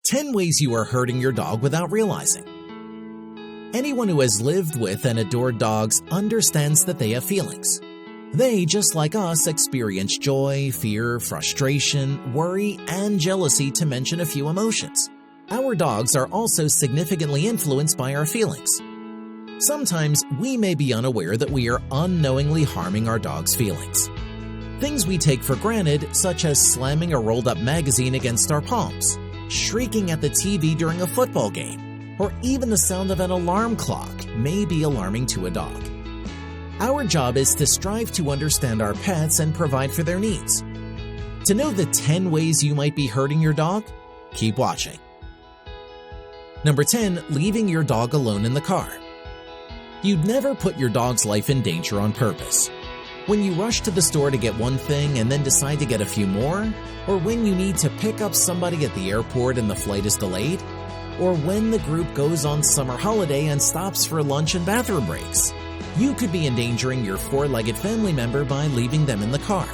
10 ways you are hurting your dog without realizing. Anyone who has lived with and adored dogs understands that they have feelings. They, just like us, experience joy, fear, frustration, worry, and jealousy, to mention a few emotions. Our dogs are also significantly influenced by our feelings. Sometimes we may be unaware that we are unknowingly harming our dog's feelings. Things we take for granted, such as slamming a rolled-up magazine against our palms, shrieking at the TV during a football game, or even the sound of an alarm clock, may be alarming to a dog. Our job is to strive to understand our pets and provide for their needs. To know the 10 ways you might be hurting your dog, keep watching. Number 10. Leaving your dog alone in the car. You'd never put your dog's life in danger on purpose. When you rush to the store to get one thing and then decide to get a few more, or when you need to pick up somebody at the airport and the flight is delayed, or when the group goes on summer holiday and stops for lunch and bathroom breaks, you could be endangering your four-legged family member by leaving them in the car.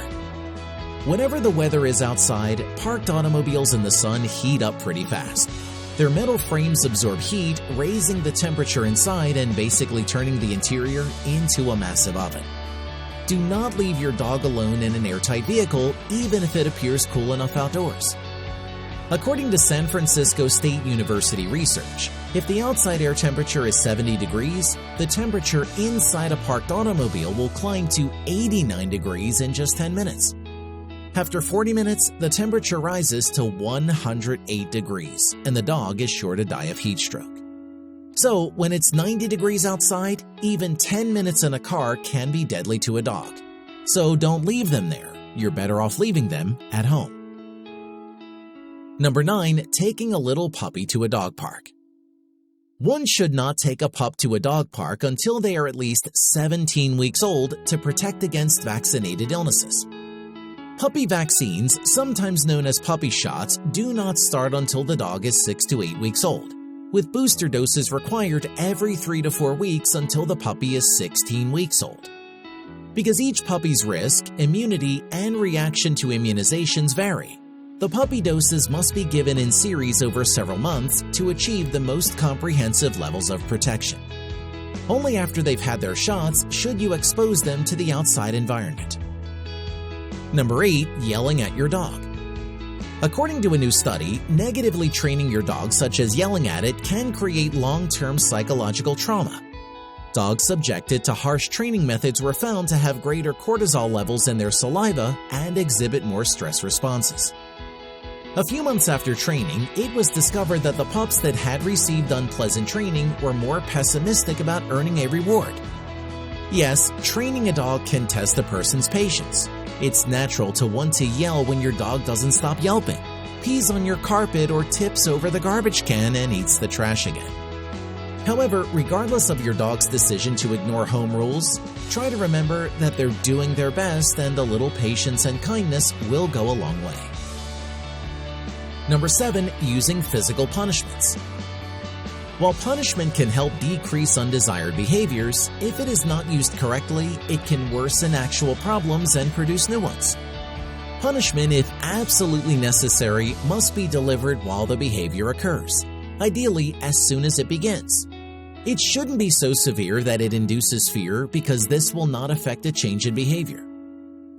Whatever the weather is outside, parked automobiles in the sun heat up pretty fast. Their metal frames absorb heat, raising the temperature inside and basically turning the interior into a massive oven. Do not leave your dog alone in an airtight vehicle, even if it appears cool enough outdoors. According to San Francisco State University research, if the outside air temperature is 70 degrees, the temperature inside a parked automobile will climb to 89 degrees in just 10 minutes. After 40 minutes, the temperature rises to 108 degrees, and the dog is sure to die of heat stroke. So, when it's 90 degrees outside, even 10 minutes in a car can be deadly to a dog. So don't leave them there. You're better off leaving them at home. Number 9. Taking a little puppy to a dog park. One should not take a pup to a dog park until they are at least 17 weeks old to protect against vaccinated illnesses. Puppy vaccines, sometimes known as puppy shots, do not start until the dog is 6 to 8 weeks old, with booster doses required every 3 to 4 weeks until the puppy is 16 weeks old. Because each puppy's risk, immunity, and reaction to immunizations vary, the puppy doses must be given in series over several months to achieve the most comprehensive levels of protection. Only after they've had their shots should you expose them to the outside environment. Number 8. Yelling at your dog. According to a new study, negatively training your dog, such as yelling at it, can create long-term psychological trauma. Dogs subjected to harsh training methods were found to have greater cortisol levels in their saliva and exhibit more stress responses. A few months after training, it was discovered that the pups that had received unpleasant training were more pessimistic about earning a reward. Yes, training a dog can test a person's patience. It's natural to want to yell when your dog doesn't stop yelping, pees on your carpet, or tips over the garbage can and eats the trash again. However, regardless of your dog's decision to ignore home rules, try to remember that they're doing their best and a little patience and kindness will go a long way. Number 7. Using physical punishments. While punishment can help decrease undesired behaviors, if it is not used correctly, it can worsen actual problems and produce new ones. Punishment, if absolutely necessary, must be delivered while the behavior occurs, ideally as soon as it begins. It shouldn't be so severe that it induces fear, because this will not affect a change in behavior.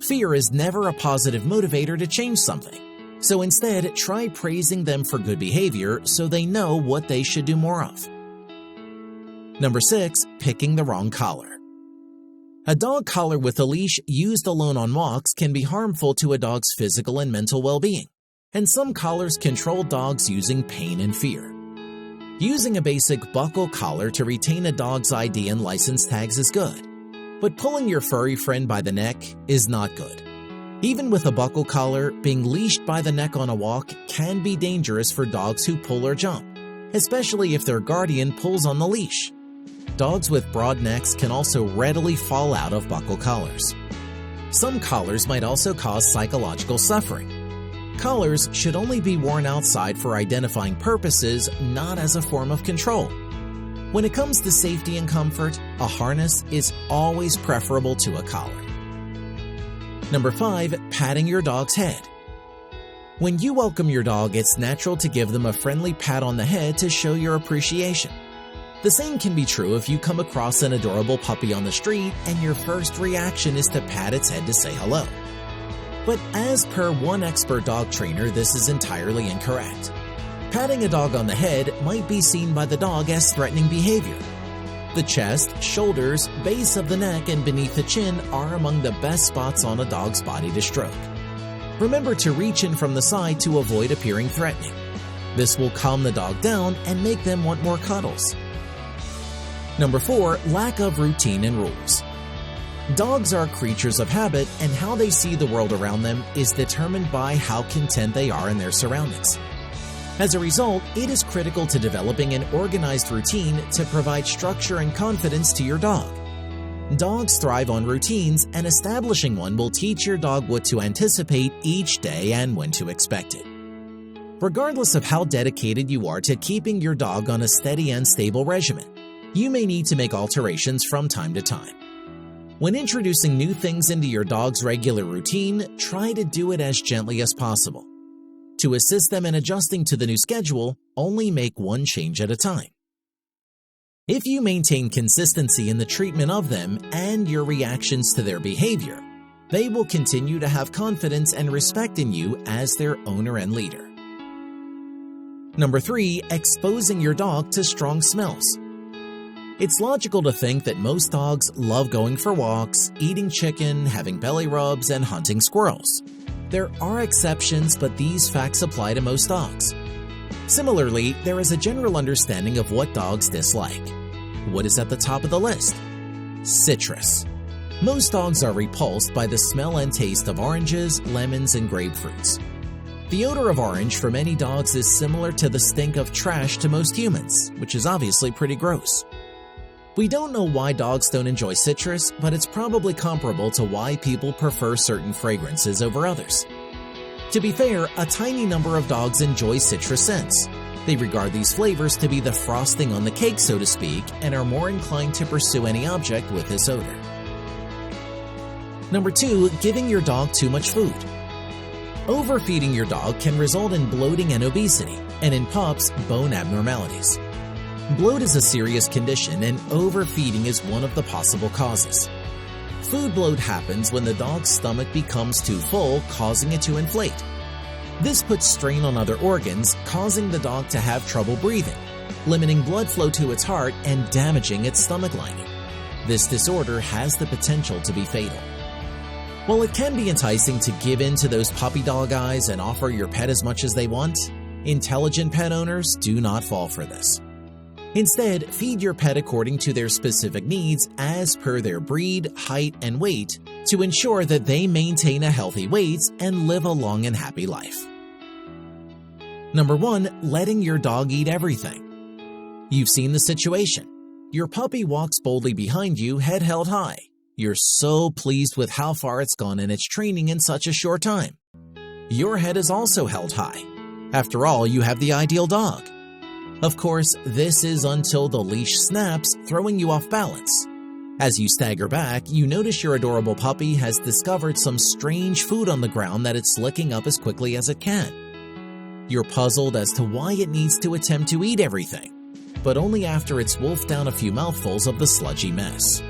Fear is never a positive motivator to change something. So instead, try praising them for good behavior so they know what they should do more of. Number 6. Picking the wrong collar. A dog collar with a leash used alone on walks can be harmful to a dog's physical and mental well-being, and some collars control dogs using pain and fear. Using a basic buckle collar to retain a dog's ID and license tags is good, but pulling your furry friend by the neck is not good. Even with a buckle collar, being leashed by the neck on a walk can be dangerous for dogs who pull or jump, especially if their guardian pulls on the leash. Dogs with broad necks can also readily fall out of buckle collars. Some collars might also cause psychological suffering. Collars should only be worn outside for identifying purposes, not as a form of control. When it comes to safety and comfort, a harness is always preferable to a collar. Number 5. Patting your dog's head. When you welcome your dog, it's natural to give them a friendly pat on the head to show your appreciation. The same can be true if you come across an adorable puppy on the street and your first reaction is to pat its head to say hello. But as per one expert dog trainer, this is entirely incorrect. Patting a dog on the head might be seen by the dog as threatening behavior. The chest, shoulders, base of the neck, and beneath the chin are among the best spots on a dog's body to stroke. Remember to reach in from the side to avoid appearing threatening. This will calm the dog down and make them want more cuddles. Number 4, lack of routine and rules. Dogs are creatures of habit, and how they see the world around them is determined by how content they are in their surroundings. As a result, it is critical to developing an organized routine to provide structure and confidence to your dog. Dogs thrive on routines, and establishing one will teach your dog what to anticipate each day and when to expect it. Regardless of how dedicated you are to keeping your dog on a steady and stable regimen, you may need to make alterations from time to time. When introducing new things into your dog's regular routine, try to do it as gently as possible. To assist them in adjusting to the new schedule, only make one change at a time. If you maintain consistency in the treatment of them and your reactions to their behavior, they will continue to have confidence and respect in you as their owner and leader. Number 3, exposing your dog to strong smells. It's logical to think that most dogs love going for walks, eating chicken, having belly rubs, and hunting squirrels. There are exceptions, but these facts apply to most dogs. Similarly, there is a general understanding of what dogs dislike. What is at the top of the list? Citrus. Most dogs are repulsed by the smell and taste of oranges, lemons, and grapefruits. The odor of orange for many dogs is similar to the stink of trash to most humans, which is obviously pretty gross. We don't know why dogs don't enjoy citrus, but it's probably comparable to why people prefer certain fragrances over others. To be fair, a tiny number of dogs enjoy citrus scents. They regard these flavors to be the frosting on the cake, so to speak, and are more inclined to pursue any object with this odor. Number 2, giving your dog too much food. Overfeeding your dog can result in bloating and obesity, and in pups, bone abnormalities. Bloat is a serious condition, and overfeeding is one of the possible causes. Food bloat happens when the dog's stomach becomes too full, causing it to inflate. This puts strain on other organs, causing the dog to have trouble breathing, limiting blood flow to its heart and damaging its stomach lining. This disorder has the potential to be fatal. While it can be enticing to give in to those puppy dog eyes and offer your pet as much as they want, intelligent pet owners do not fall for this. Instead, feed your pet according to their specific needs as per their breed, height, and weight to ensure that they maintain a healthy weight and live a long and happy life. Number 1, letting your dog eat everything. You've seen the situation. Your puppy walks boldly behind you, head held high. You're so pleased with how far it's gone in its training in such a short time. Your head is also held high. After all, you have the ideal dog. Of course, this is until the leash snaps, throwing you off balance. As you stagger back, you notice your adorable puppy has discovered some strange food on the ground that it's licking up as quickly as it can. You're puzzled as to why it needs to attempt to eat everything, but only after it's wolfed down a few mouthfuls of the sludgy mess.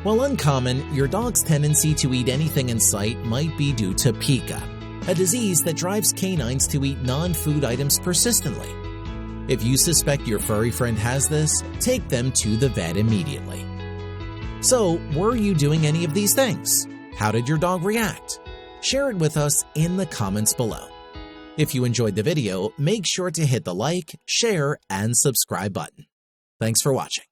While uncommon, your dog's tendency to eat anything in sight might be due to pica, a disease that drives canines to eat non-food items persistently. If you suspect your furry friend has this, take them to the vet immediately. So, were you doing any of these things? How did your dog react? Share it with us in the comments below. If you enjoyed the video, make sure to hit the like, share, and subscribe button. Thanks for watching.